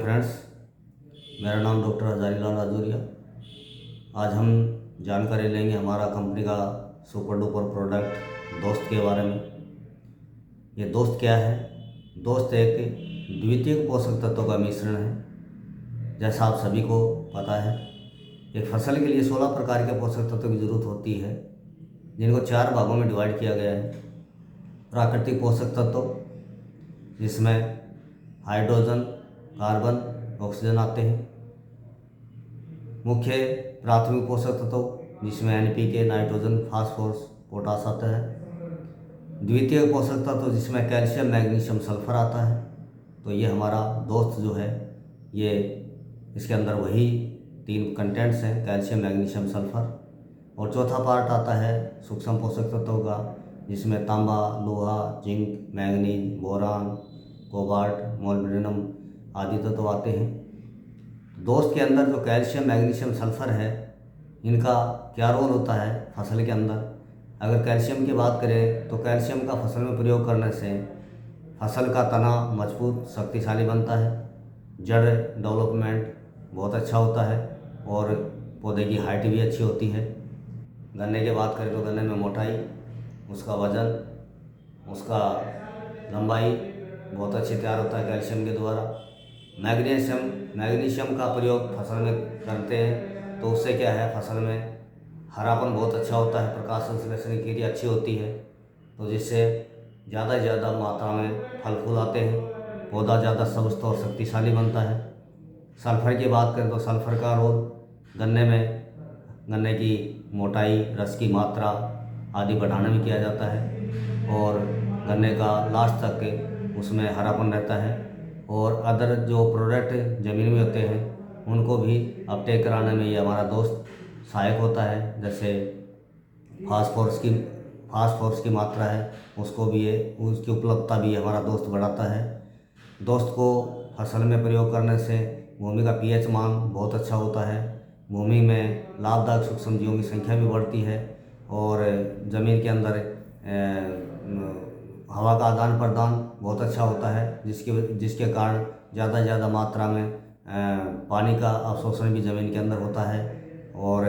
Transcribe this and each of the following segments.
Friends, मेरा नाम doctor Hazarilal Rajauria. आज हम जानकारी लेंगे हमारा कंपनी का सुपर डुपर प्रोडक्ट दोस्त के बारे में। ये दोस्त क्या है? दोस्त एक द्वितीयक पोषक तत्वों का मिश्रण है। जैसा आप सभी को पता है, एक फसल के लिए 16 प्रकार के पोषक तत्वों की जरूरत होती है, जिनको 4 भागों में डिवाइड किया गया है। प्राकृतिक पोषक तत्व, जिसमें हाइड्रोजन, कार्बन, ऑक्सीजन आते हैं। मुख्य प्राथमिक पोषक तत्व, जिसमें NPK, नाइट्रोजन, फास्फोरस, पोटास आता है। द्वितीय पोषक तत्व, जिसमें कैल्शियम, मैग्नीशियम, सल्फर आता है। तो ये हमारा दोस्त जो है, ये इसके अंदर वही 3 कंटेंट्स हैं, कैल्शियम, मैग्नीशियम, सल्फर। और चौथा पार्ट आता है सूक्ष्म पोषक तत्वों का, जिसमें तांबा, लोहा, zinc, manganese, boron, cobalt, molybdenum आदि तत्व आते हैं। दोस्त के अंदर जो कैल्शियम, मैग्नीशियम, सल्फर है, इनका क्या रोल होता है फसल के अंदर? अगर कैल्शियम की बात करें तो कैल्शियम का फसल में प्रयोग करने से फसल का तना मजबूत, शक्तिशाली बनता है। जड़ डेवलपमेंट बहुत अच्छा होता है और पौधे की हाइट भी अच्छी होती है। गन्ने की बात करें तो गन्ने में मोटाई, उसका वजन, उसका लंबाई बहुत अच्छी तैयार होता है कैल्शियम के द्वारा। मैग्नीशियम का प्रयोग फसल में करते हैं तो उससे क्या है, फसल में हरापन बहुत अच्छा होता है, प्रकाश संश्लेषण की क्रिया अच्छी होती है, तो जिससे ज़्यादा से ज़्यादा मात्रा में फल फूल आते हैं, पौधा ज़्यादा स्वस्थ और शक्तिशाली बनता है। सल्फर की बात करें तो सल्फर का रोल गन्ने की मोटाई, रस की मात्रा आदि बढ़ाने में किया जाता है और गन्ने का लास्ट तक उसमें हरापन रहता है। और अदर जो प्रोडक्ट ज़मीन में होते हैं उनको भी अपटेक कराने में ये हमारा दोस्त सहायक होता है। जैसे फास्फोरस की मात्रा है, उसको भी ये उसकी उपलब्धता भी हमारा दोस्त बढ़ाता है। दोस्त को फसल में प्रयोग करने से भूमि का pH मान बहुत अच्छा होता है, भूमि में लाभदायक सूक्ष्म जीवों की संख्या भी बढ़ती है और ज़मीन के अंदर हवा का आदान प्रदान बहुत अच्छा होता है, जिसके कारण ज़्यादा से ज़्यादा मात्रा में पानी का अवशोषण भी ज़मीन के अंदर होता है। और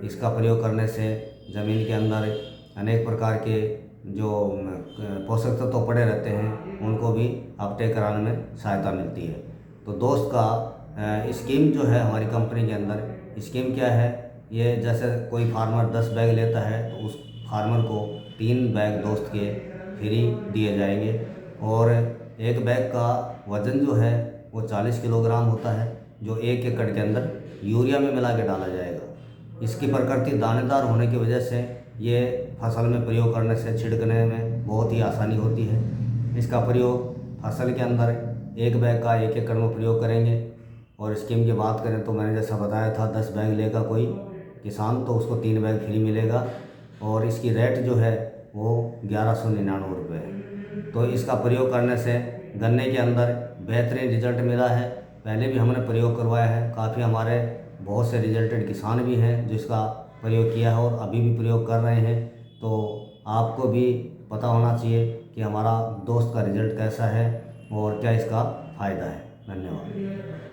इसका प्रयोग करने से ज़मीन के अंदर अनेक प्रकार के जो पोषक तत्व पड़े रहते हैं उनको भी अपटेक कराने में सहायता मिलती है। तो दोस्त का स्कीम जो है हमारी कंपनी के अंदर, स्कीम क्या है, ये जैसे कोई फार्मर 10 बैग लेता है तो उस फार्मर को 3 बैग दोस्त के फ्री दिए जाएंगे। और एक बैग का वज़न जो है वो 40 किलोग्राम होता है, जो 1 एकड़ के अंदर यूरिया में मिला के डाला जाएगा। इसकी प्रकृति दानेदार होने की वजह से ये फसल में प्रयोग करने से छिड़कने में बहुत ही आसानी होती है। इसका प्रयोग फसल के अंदर 1 बैग का 1 एकड़ में प्रयोग करेंगे। और स्कीम की बात करें तो मैंने जैसा बताया था, 10 बैग लेगा कोई किसान तो उसको 3 बैग फ्री मिलेगा और इसकी रेट जो है वो 1199 रुपये है। तो इसका प्रयोग करने से गन्ने के अंदर बेहतरीन रिजल्ट मिला है। पहले भी हमने प्रयोग करवाया है, काफ़ी हमारे बहुत से रिजल्टेड किसान भी हैं जो इसका प्रयोग किया है और अभी भी प्रयोग कर रहे हैं। तो आपको भी पता होना चाहिए कि हमारा दोस्त का रिजल्ट कैसा है और क्या इसका फ़ायदा है। धन्यवाद।